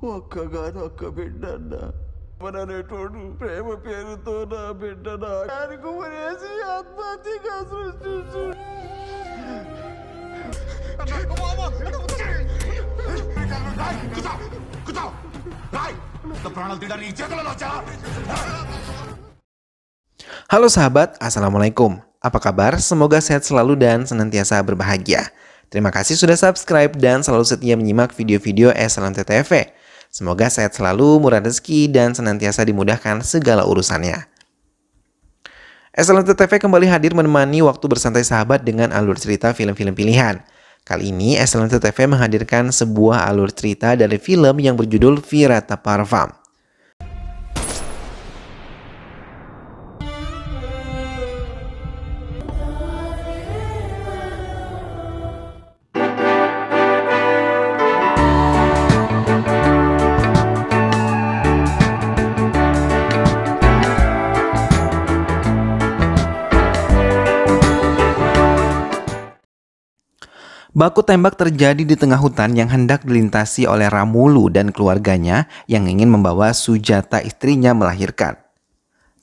ఒక్కగానొక్క బిడ్డన్న మననేటోడు ప్రేమ పేరుతో నా బిడ్డ నాకు మరేసి ఆత్మహత్యగా సృష్టించు. Halo sahabat, Assalamualaikum. Apa kabar? Semoga sehat selalu dan senantiasa berbahagia. Terima kasih sudah subscribe dan selalu setia menyimak video-video SLNT TV. Semoga sehat selalu, murah rezeki, dan senantiasa dimudahkan segala urusannya. SLNT TV kembali hadir menemani waktu bersantai sahabat dengan alur cerita film-film pilihan. Kali ini SLNT TV menghadirkan sebuah alur cerita dari film yang berjudul Virata Parvam. Baku tembak terjadi di tengah hutan yang hendak dilintasi oleh Ramulu dan keluarganya yang ingin membawa Sujata istrinya melahirkan.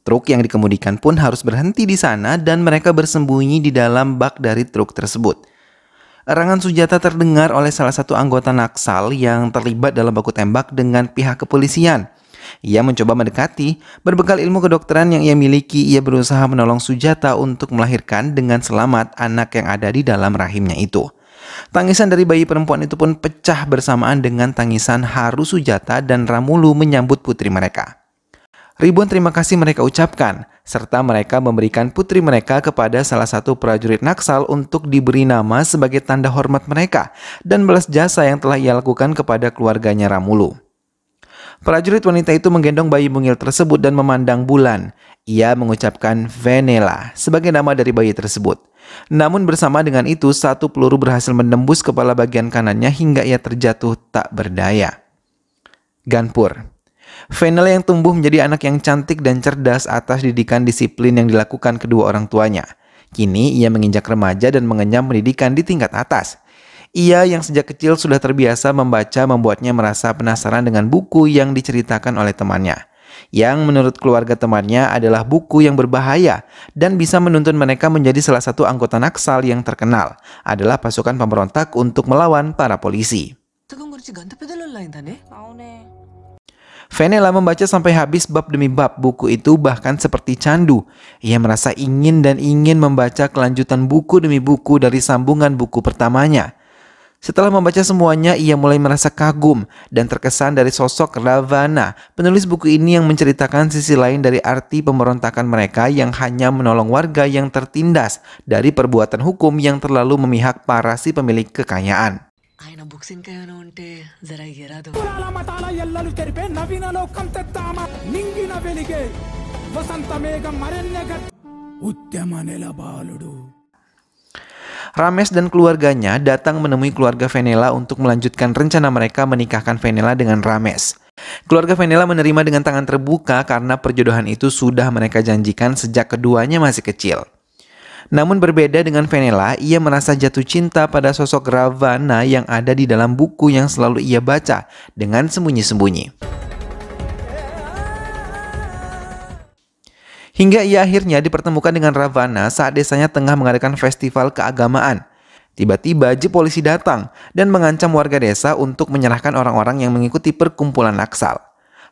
Truk yang dikemudikan pun harus berhenti di sana dan mereka bersembunyi di dalam bak dari truk tersebut. Erangan Sujata terdengar oleh salah satu anggota Naksal yang terlibat dalam baku tembak dengan pihak kepolisian. Ia mencoba mendekati, berbekal ilmu kedokteran yang ia miliki, ia berusaha menolong Sujata untuk melahirkan dengan selamat anak yang ada di dalam rahimnya itu. Tangisan dari bayi perempuan itu pun pecah bersamaan dengan tangisan haru Sujata dan Ramulu menyambut putri mereka. Ribuan terima kasih mereka ucapkan, serta mereka memberikan putri mereka kepada salah satu prajurit Naksal untuk diberi nama sebagai tanda hormat mereka dan balas jasa yang telah ia lakukan kepada keluarganya Ramulu. Prajurit wanita itu menggendong bayi mungil tersebut dan memandang bulan. Ia mengucapkan Venela sebagai nama dari bayi tersebut. Namun bersama dengan itu, satu peluru berhasil menembus kepala bagian kanannya hingga ia terjatuh tak berdaya. Ganpur. Venela yang tumbuh menjadi anak yang cantik dan cerdas atas didikan disiplin yang dilakukan kedua orang tuanya. Kini ia menginjak remaja dan mengenyam pendidikan di tingkat atas. Ia yang sejak kecil sudah terbiasa membaca membuatnya merasa penasaran dengan buku yang diceritakan oleh temannya. Yang menurut keluarga temannya adalah buku yang berbahaya dan bisa menuntun mereka menjadi salah satu anggota Naksal yang terkenal, adalah pasukan pemberontak untuk melawan para polisi. Venela membaca sampai habis bab demi bab buku itu, bahkan seperti candu. Ia merasa ingin membaca kelanjutan buku demi buku dari sambungan buku pertamanya. Setelah membaca semuanya, ia mulai merasa kagum dan terkesan dari sosok Ravana, penulis buku ini yang menceritakan sisi lain dari arti pemberontakan mereka yang hanya menolong warga yang tertindas dari perbuatan hukum yang terlalu memihak para si pemilik kekayaan. Rames dan keluarganya datang menemui keluarga Venela untuk melanjutkan rencana mereka menikahkan Venela dengan Rames. Keluarga Venela menerima dengan tangan terbuka karena perjodohan itu sudah mereka janjikan sejak keduanya masih kecil. Namun berbeda dengan Venela, ia merasa jatuh cinta pada sosok Ravana yang ada di dalam buku yang selalu ia baca dengan sembunyi-sembunyi. Hingga ia akhirnya dipertemukan dengan Ravana saat desanya tengah mengadakan festival keagamaan. Tiba-tiba jeep polisi datang dan mengancam warga desa untuk menyerahkan orang-orang yang mengikuti perkumpulan Naksal.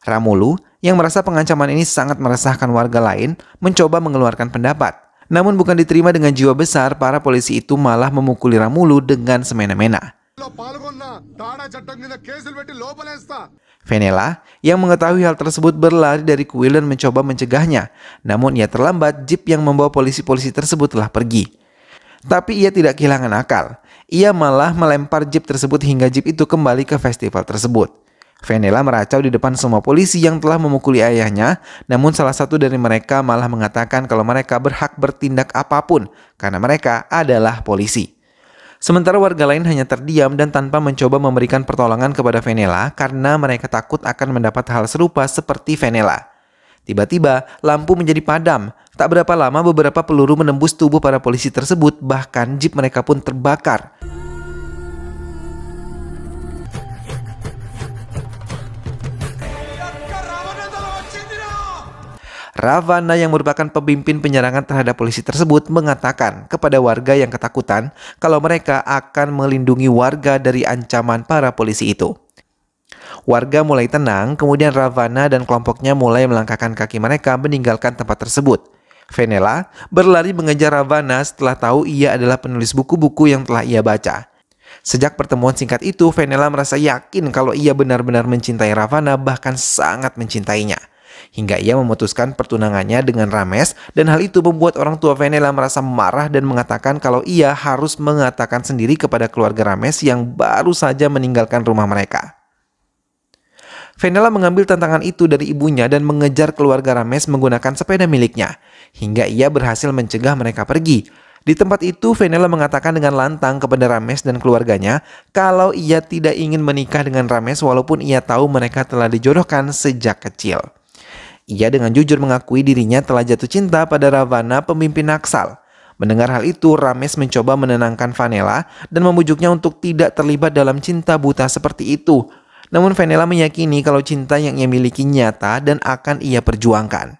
Ramulu, yang merasa pengancaman ini sangat meresahkan warga lain, mencoba mengeluarkan pendapat. Namun bukan diterima dengan jiwa besar, para polisi itu malah memukuli Ramulu dengan semena-mena. Venela yang mengetahui hal tersebut berlari dari kuil dan mencoba mencegahnya. Namun ia terlambat, jeep yang membawa polisi-polisi tersebut telah pergi. Tapi ia tidak kehilangan akal. Ia malah melempar jeep tersebut hingga jeep itu kembali ke festival tersebut. Venela meracau di depan semua polisi yang telah memukuli ayahnya. Namun salah satu dari mereka malah mengatakan kalau mereka berhak bertindak apapun karena mereka adalah polisi. Sementara warga lain hanya terdiam dan tanpa mencoba memberikan pertolongan kepada Venela karena mereka takut akan mendapat hal serupa seperti Venela. Tiba-tiba lampu menjadi padam. Tak berapa lama beberapa peluru menembus tubuh para polisi tersebut, bahkan jeep mereka pun terbakar. Ravana yang merupakan pemimpin penyerangan terhadap polisi tersebut mengatakan kepada warga yang ketakutan kalau mereka akan melindungi warga dari ancaman para polisi itu. Warga mulai tenang, kemudian Ravana dan kelompoknya mulai melangkahkan kaki mereka meninggalkan tempat tersebut. Fenela berlari mengejar Ravana setelah tahu ia adalah penulis buku-buku yang telah ia baca. Sejak pertemuan singkat itu, Fenela merasa yakin kalau ia benar-benar mencintai Ravana, bahkan sangat mencintainya. Hingga ia memutuskan pertunangannya dengan Ramesh, dan hal itu membuat orang tua Fenela merasa marah dan mengatakan kalau ia harus mengatakan sendiri kepada keluarga Ramesh yang baru saja meninggalkan rumah mereka. Fenela mengambil tantangan itu dari ibunya dan mengejar keluarga Ramesh menggunakan sepeda miliknya, hingga ia berhasil mencegah mereka pergi. Di tempat itu, Fenela mengatakan dengan lantang kepada Ramesh dan keluarganya kalau ia tidak ingin menikah dengan Ramesh walaupun ia tahu mereka telah dijodohkan sejak kecil. Ia dengan jujur mengakui dirinya telah jatuh cinta pada Ravana, pemimpin Naksal. Mendengar hal itu, Ramesh mencoba menenangkan Fenela dan membujuknya untuk tidak terlibat dalam cinta buta seperti itu. Namun Fenela meyakini kalau cinta yang ia miliki nyata dan akan ia perjuangkan.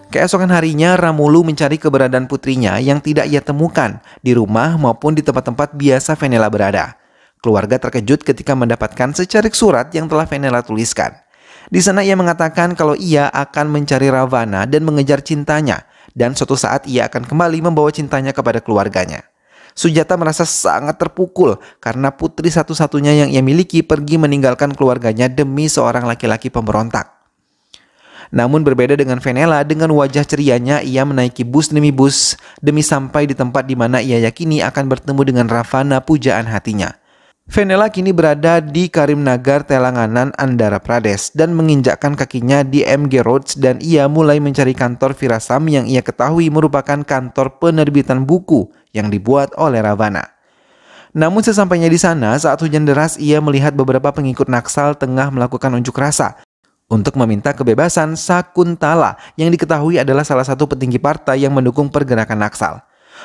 Keesokan harinya, Ramulu mencari keberadaan putrinya yang tidak ia temukan di rumah maupun di tempat-tempat biasa Fenela berada. Keluarga terkejut ketika mendapatkan secarik surat yang telah Fenela tuliskan. Di sana ia mengatakan kalau ia akan mencari Ravana dan mengejar cintanya, dan suatu saat ia akan kembali membawa cintanya kepada keluarganya. Sujata merasa sangat terpukul karena putri satu-satunya yang ia miliki pergi meninggalkan keluarganya demi seorang laki-laki pemberontak. Namun berbeda dengan Fenela, dengan wajah cerianya ia menaiki bus demi sampai di tempat di mana ia yakini akan bertemu dengan Ravana, pujaan hatinya. Fenela kini berada di Karimnagar, Telangana, Andhra Pradesh dan menginjakkan kakinya di MG Roads, dan ia mulai mencari kantor Virasam yang ia ketahui merupakan kantor penerbitan buku yang dibuat oleh Ravana. Namun sesampainya di sana, saat hujan deras ia melihat beberapa pengikut Naksal tengah melakukan unjuk rasa untuk meminta kebebasan Sakuntala yang diketahui adalah salah satu petinggi partai yang mendukung pergerakan Naksal.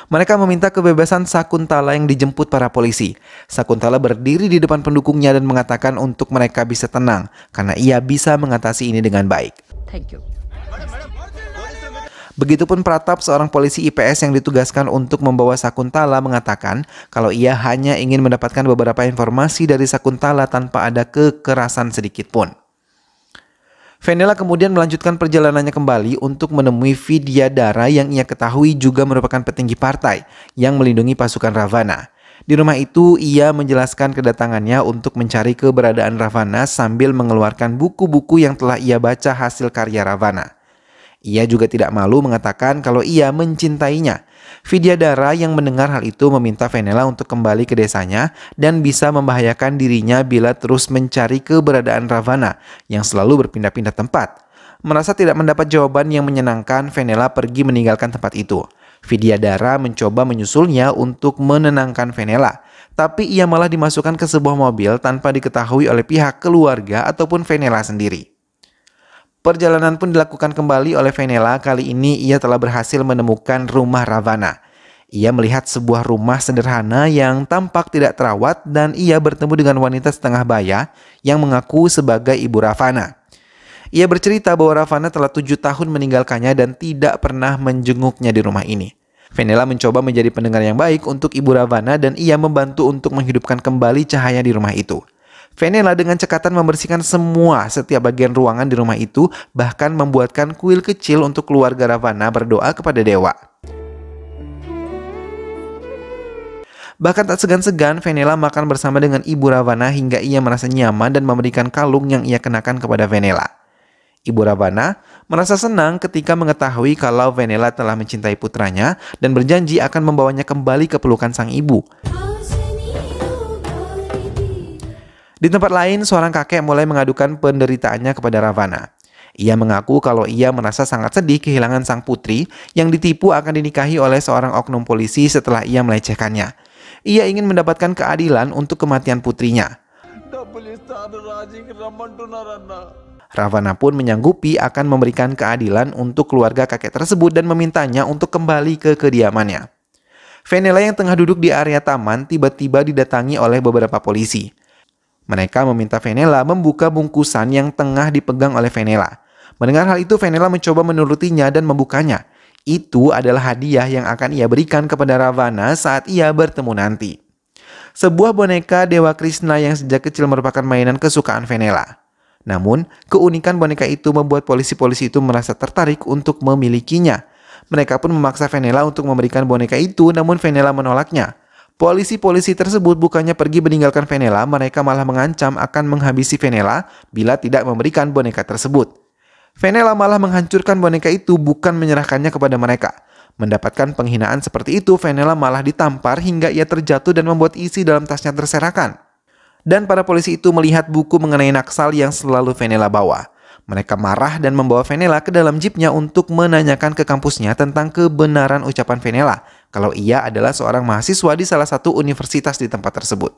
Mereka meminta kebebasan Sakuntala yang dijemput para polisi. Sakuntala berdiri di depan pendukungnya dan mengatakan untuk mereka bisa tenang karena ia bisa mengatasi ini dengan baik. Thank you. Begitupun Pratap, seorang polisi IPS yang ditugaskan untuk membawa Sakuntala, mengatakan kalau ia hanya ingin mendapatkan beberapa informasi dari Sakuntala tanpa ada kekerasan sedikit pun. Fenela kemudian melanjutkan perjalanannya kembali untuk menemui Vidyadhara yang ia ketahui juga merupakan petinggi partai yang melindungi pasukan Ravana. Di rumah itu, ia menjelaskan kedatangannya untuk mencari keberadaan Ravana sambil mengeluarkan buku-buku yang telah ia baca hasil karya Ravana. Ia juga tidak malu mengatakan kalau ia mencintainya. Vidyadhara yang mendengar hal itu meminta Fenela untuk kembali ke desanya dan bisa membahayakan dirinya bila terus mencari keberadaan Ravana yang selalu berpindah-pindah tempat. Merasa tidak mendapat jawaban yang menyenangkan, Fenela pergi meninggalkan tempat itu. Vidyadhara mencoba menyusulnya untuk menenangkan Fenela, tapi ia malah dimasukkan ke sebuah mobil tanpa diketahui oleh pihak keluarga ataupun Fenela sendiri. Perjalanan pun dilakukan kembali oleh Fenela. Kali ini ia telah berhasil menemukan rumah Ravana. Ia melihat sebuah rumah sederhana yang tampak tidak terawat dan ia bertemu dengan wanita setengah baya yang mengaku sebagai ibu Ravana. Ia bercerita bahwa Ravana telah 7 tahun meninggalkannya dan tidak pernah menjenguknya di rumah ini. Fenela mencoba menjadi pendengar yang baik untuk ibu Ravana dan ia membantu untuk menghidupkan kembali cahaya di rumah itu. Fenela dengan cekatan membersihkan setiap bagian ruangan di rumah itu, bahkan membuatkan kuil kecil untuk keluarga Ravana berdoa kepada dewa. Bahkan tak segan-segan, Fenela makan bersama dengan ibu Ravana hingga ia merasa nyaman dan memberikan kalung yang ia kenakan kepada Fenela. Ibu Ravana merasa senang ketika mengetahui kalau Fenela telah mencintai putranya dan berjanji akan membawanya kembali ke pelukan sang ibu. Di tempat lain, seorang kakek mulai mengadukan penderitaannya kepada Ravana. Ia mengaku kalau ia merasa sangat sedih kehilangan sang putri yang ditipu akan dinikahi oleh seorang oknum polisi setelah ia melecehkannya. Ia ingin mendapatkan keadilan untuk kematian putrinya. Ravana pun menyanggupi akan memberikan keadilan untuk keluarga kakek tersebut dan memintanya untuk kembali ke kediamannya. Fenela yang tengah duduk di area taman tiba-tiba didatangi oleh beberapa polisi. Mereka meminta Venela membuka bungkusan yang tengah dipegang oleh Venela. Mendengar hal itu, Venela mencoba menurutinya dan membukanya. Itu adalah hadiah yang akan ia berikan kepada Ravana saat ia bertemu nanti. Sebuah boneka Dewa Krishna yang sejak kecil merupakan mainan kesukaan Venela. Namun, keunikan boneka itu membuat polisi-polisi itu merasa tertarik untuk memilikinya. Mereka pun memaksa Venela untuk memberikan boneka itu, namun Venela menolaknya. Polisi-polisi tersebut bukannya pergi meninggalkan Venela, mereka malah mengancam akan menghabisi Venela bila tidak memberikan boneka tersebut. Venela malah menghancurkan boneka itu, bukan menyerahkannya kepada mereka. Mendapatkan penghinaan seperti itu, Venela malah ditampar hingga ia terjatuh dan membuat isi dalam tasnya berserakan. Dan para polisi itu melihat buku mengenai Naksal yang selalu Venela bawa. Mereka marah dan membawa Venela ke dalam jeepnya untuk menanyakan ke kampusnya tentang kebenaran ucapan Venela kalau ia adalah seorang mahasiswa di salah satu universitas di tempat tersebut.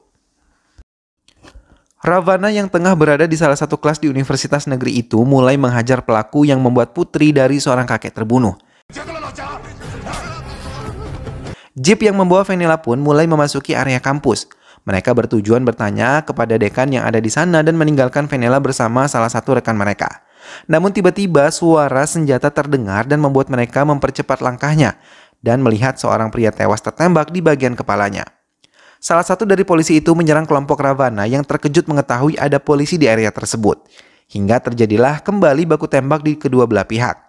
Ravana yang tengah berada di salah satu kelas di universitas negeri itu mulai menghajar pelaku yang membuat putri dari seorang kakek terbunuh. Jeep yang membawa Venela pun mulai memasuki area kampus. Mereka bertujuan bertanya kepada dekan yang ada di sana dan meninggalkan Venela bersama salah satu rekan mereka. Namun tiba-tiba suara senjata terdengar dan membuat mereka mempercepat langkahnya dan melihat seorang pria tewas tertembak di bagian kepalanya. Salah satu dari polisi itu menyerang kelompok Ravana yang terkejut mengetahui ada polisi di area tersebut. Hingga terjadilah kembali baku tembak di kedua belah pihak.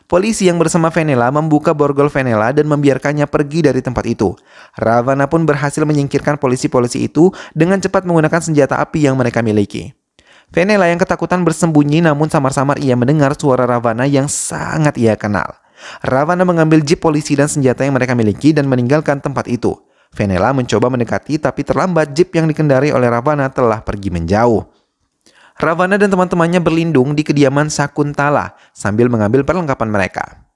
Polisi yang bersama Venela membuka borgol Venela dan membiarkannya pergi dari tempat itu. Ravana pun berhasil menyingkirkan polisi-polisi itu dengan cepat menggunakan senjata api yang mereka miliki. Venela yang ketakutan bersembunyi, namun samar-samar ia mendengar suara Ravana yang sangat ia kenal. Ravana mengambil jeep polisi dan senjata yang mereka miliki dan meninggalkan tempat itu. Venela mencoba mendekati, tapi terlambat. Jeep yang dikendarai oleh Ravana telah pergi menjauh. Ravana dan teman-temannya berlindung di kediaman Sakuntala sambil mengambil perlengkapan mereka.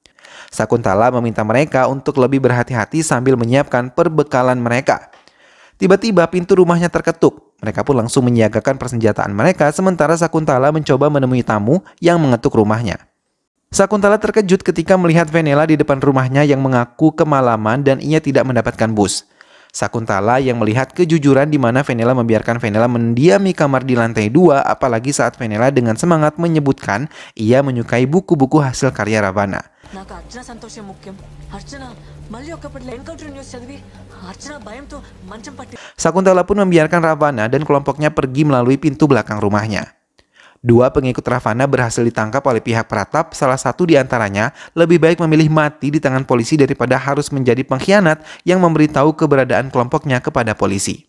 Sakuntala meminta mereka untuk lebih berhati-hati sambil menyiapkan perbekalan mereka. Tiba-tiba pintu rumahnya terketuk. Mereka pun langsung menyiagakan persenjataan mereka sementara Sakuntala mencoba menemui tamu yang mengetuk rumahnya. Sakuntala terkejut ketika melihat Venela di depan rumahnya yang mengaku kemalaman dan ia tidak mendapatkan bus. Sakuntala yang melihat kejujuran di mana Venela membiarkan Venela mendiami kamar di lantai 2, apalagi saat Venela dengan semangat menyebutkan ia menyukai buku-buku hasil karya Ravana. Sakuntala pun membiarkan Ravana dan kelompoknya pergi melalui pintu belakang rumahnya. Dua pengikut Ravana berhasil ditangkap oleh pihak Pratap. Salah satu di antaranya lebih baik memilih mati di tangan polisi daripada harus menjadi pengkhianat yang memberitahu keberadaan kelompoknya kepada polisi.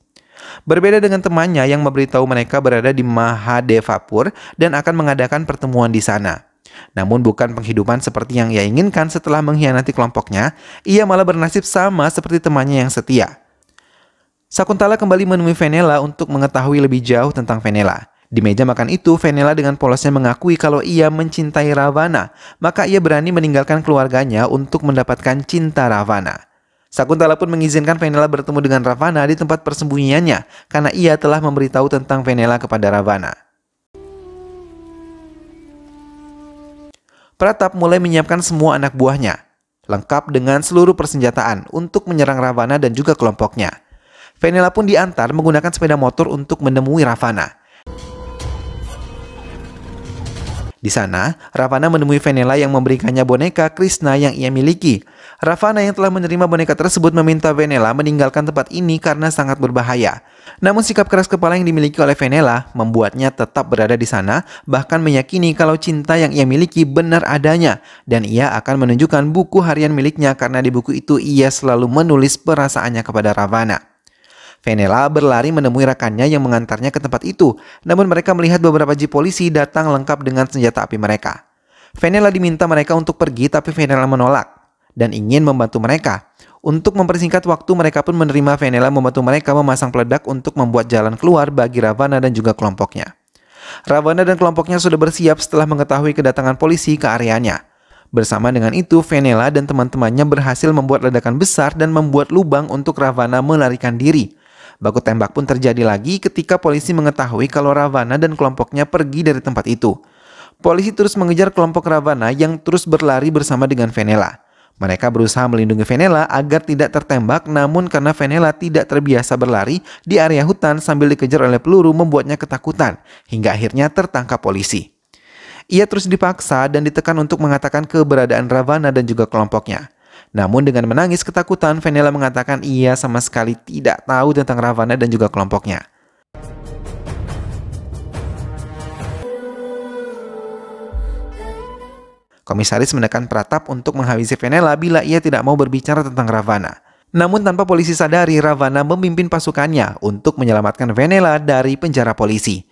Berbeda dengan temannya yang memberitahu mereka berada di Mahadevapur dan akan mengadakan pertemuan di sana. Namun bukan penghidupan seperti yang ia inginkan. Setelah mengkhianati kelompoknya, ia malah bernasib sama seperti temannya yang setia. Sakuntala kembali menemui Venela untuk mengetahui lebih jauh tentang Venela. Di meja makan itu, Venela dengan polosnya mengakui kalau ia mencintai Ravana, maka ia berani meninggalkan keluarganya untuk mendapatkan cinta Ravana. Sakuntala pun mengizinkan Venela bertemu dengan Ravana di tempat persembunyiannya karena ia telah memberitahu tentang Venela kepada Ravana. Pratap mulai menyiapkan semua anak buahnya, lengkap dengan seluruh persenjataan untuk menyerang Ravana dan juga kelompoknya. Venela pun diantar menggunakan sepeda motor untuk menemui Ravana. Di sana, Ravana menemui Venela yang memberikannya boneka Krishna yang ia miliki. Ravana yang telah menerima boneka tersebut meminta Venela meninggalkan tempat ini karena sangat berbahaya. Namun sikap keras kepala yang dimiliki oleh Venela membuatnya tetap berada di sana, bahkan meyakini kalau cinta yang ia miliki benar adanya. Dan ia akan menunjukkan buku harian miliknya karena di buku itu ia selalu menulis perasaannya kepada Ravana. Venela berlari menemui rekannya yang mengantarnya ke tempat itu, namun mereka melihat beberapa jeep polisi datang lengkap dengan senjata api mereka. Venela diminta mereka untuk pergi, tapi Venela menolak dan ingin membantu mereka. Untuk mempersingkat waktu, mereka pun menerima Venela membantu mereka memasang peledak untuk membuat jalan keluar bagi Ravana dan juga kelompoknya. Ravana dan kelompoknya sudah bersiap setelah mengetahui kedatangan polisi ke areanya. Bersama dengan itu, Venela dan teman-temannya berhasil membuat ledakan besar dan membuat lubang untuk Ravana melarikan diri. Baku tembak pun terjadi lagi ketika polisi mengetahui kalau Ravana dan kelompoknya pergi dari tempat itu. Polisi terus mengejar kelompok Ravana yang terus berlari bersama dengan Venela. Mereka berusaha melindungi Fenela agar tidak tertembak, namun karena Fenela tidak terbiasa berlari di area hutan sambil dikejar oleh peluru membuatnya ketakutan, hingga akhirnya tertangkap polisi. Ia terus dipaksa dan ditekan untuk mengatakan keberadaan Ravana dan juga kelompoknya. Namun dengan menangis ketakutan, Fenela mengatakan ia sama sekali tidak tahu tentang Ravana dan juga kelompoknya. Komisaris menekan Pratap untuk menghabisi Fenela bila ia tidak mau berbicara tentang Ravana. Namun tanpa polisi sadari, Ravana memimpin pasukannya untuk menyelamatkan Fenela dari penjara polisi.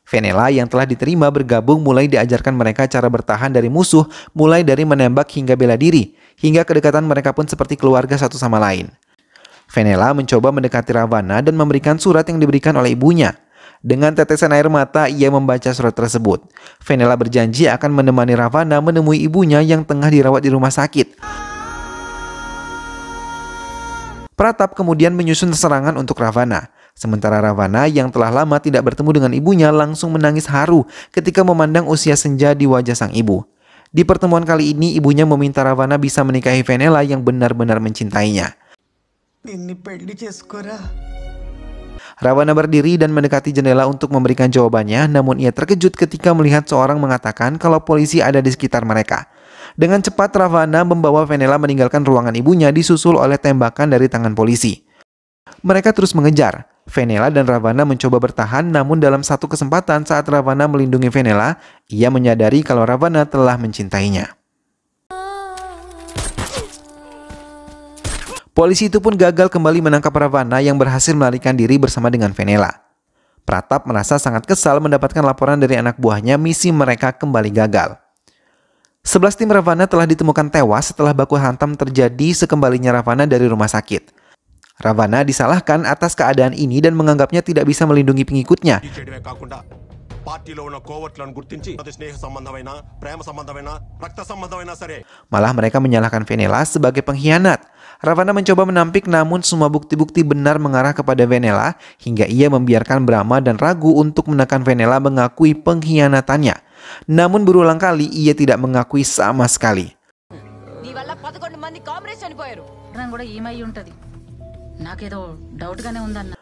Fenela yang telah diterima bergabung mulai diajarkan mereka cara bertahan dari musuh, mulai dari menembak hingga bela diri, hingga kedekatan mereka pun seperti keluarga satu sama lain. Fenela mencoba mendekati Ravana dan memberikan surat yang diberikan oleh ibunya. Dengan tetesan air mata, ia membaca surat tersebut. Fenela berjanji akan menemani Ravana menemui ibunya yang tengah dirawat di rumah sakit. Pratap kemudian menyusun serangan untuk Ravana. Sementara Ravana yang telah lama tidak bertemu dengan ibunya langsung menangis haru ketika memandang usia senja di wajah sang ibu. Di pertemuan kali ini, ibunya meminta Ravana bisa menikahi Fenela yang benar-benar mencintainya. Ravana berdiri dan mendekati jendela untuk memberikan jawabannya, namun ia terkejut ketika melihat seorang mengatakan kalau polisi ada di sekitar mereka. Dengan cepat Ravana membawa Fenela meninggalkan ruangan ibunya disusul oleh tembakan dari tangan polisi. Mereka terus mengejar. Fenela dan Ravana mencoba bertahan, namun dalam satu kesempatan saat Ravana melindungi Fenela, ia menyadari kalau Ravana telah mencintainya. Polisi itu pun gagal kembali menangkap Ravana yang berhasil melarikan diri bersama dengan Fenela. Pratap merasa sangat kesal mendapatkan laporan dari anak buahnya misi mereka kembali gagal. 11 tim Ravana telah ditemukan tewas setelah baku hantam terjadi sekembalinya Ravana dari rumah sakit. Ravana disalahkan atas keadaan ini dan menganggapnya tidak bisa melindungi pengikutnya. Malah mereka menyalahkan Fenela sebagai pengkhianat. Ravana mencoba menampik, namun semua bukti-bukti benar mengarah kepada Fenela hingga ia membiarkan Brahma dan ragu untuk menekan Fenela mengakui pengkhianatannya. Namun berulang kali ia tidak mengakui sama sekali.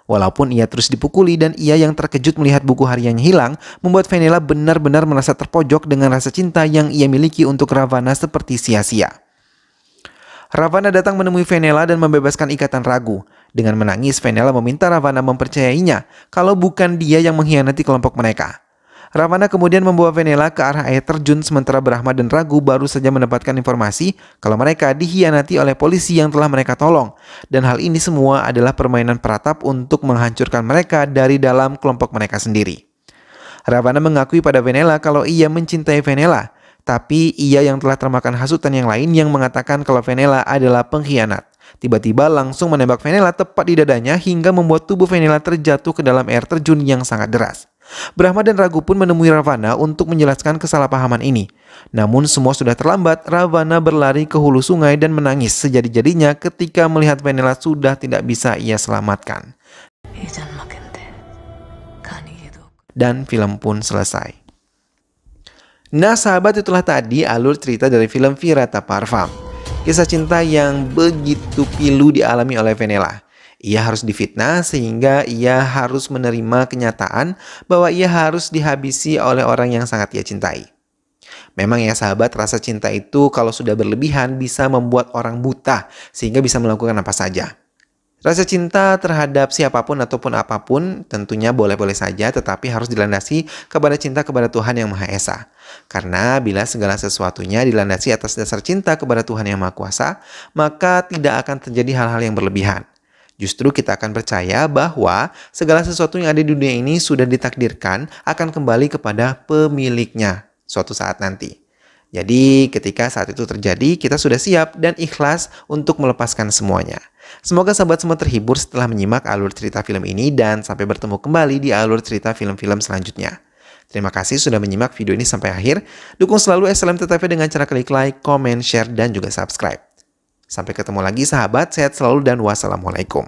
Walaupun ia terus dipukuli dan ia yang terkejut melihat buku hariannya hilang, membuat Fenela benar-benar merasa terpojok dengan rasa cinta yang ia miliki untuk Ravana seperti sia-sia. Ravana datang menemui Fenela dan membebaskan ikatan ragu. Dengan menangis, Fenela meminta Ravana mempercayainya kalau bukan dia yang mengkhianati kelompok mereka. Ravana kemudian membawa Fenela ke arah air terjun sementara Brahma dan Ragu baru saja mendapatkan informasi kalau mereka dikhianati oleh polisi yang telah mereka tolong. Dan hal ini semua adalah permainan Pratap untuk menghancurkan mereka dari dalam kelompok mereka sendiri. Ravana mengakui pada Fenela kalau ia mencintai Fenela. Tapi ia yang telah termakan hasutan yang lain yang mengatakan kalau Fenela adalah pengkhianat. Tiba-tiba langsung menembak Fenela tepat di dadanya hingga membuat tubuh Fenela terjatuh ke dalam air terjun yang sangat deras. Brahma dan Ragu pun menemui Ravana untuk menjelaskan kesalahpahaman ini. Namun semua sudah terlambat. Ravana berlari ke hulu sungai dan menangis sejadi-jadinya ketika melihat Fenela sudah tidak bisa ia selamatkan. Dan film pun selesai. Nah sahabat, itulah tadi alur cerita dari film Virata Parvam. Kisah cinta yang begitu pilu dialami oleh Fenela. Ia harus difitnah sehingga ia harus menerima kenyataan bahwa ia harus dihabisi oleh orang yang sangat ia cintai. Memang ya sahabat, rasa cinta itu kalau sudah berlebihan bisa membuat orang buta sehingga bisa melakukan apa saja. Rasa cinta terhadap siapapun ataupun apapun tentunya boleh-boleh saja, tetapi harus dilandasi kepada cinta kepada Tuhan Yang Maha Esa. Karena bila segala sesuatunya dilandasi atas dasar cinta kepada Tuhan Yang Maha Kuasa, maka tidak akan terjadi hal-hal yang berlebihan. Justru kita akan percaya bahwa segala sesuatu yang ada di dunia ini sudah ditakdirkan akan kembali kepada pemiliknya suatu saat nanti. Jadi ketika saat itu terjadi, kita sudah siap dan ikhlas untuk melepaskan semuanya. Semoga sahabat semua terhibur setelah menyimak alur cerita film ini dan sampai bertemu kembali di alur cerita film-film selanjutnya. Terima kasih sudah menyimak video ini sampai akhir. Dukung selalu SLMTV dengan cara klik like, comment, share, dan juga subscribe. Sampai ketemu lagi sahabat, sehat selalu dan wassalamualaikum.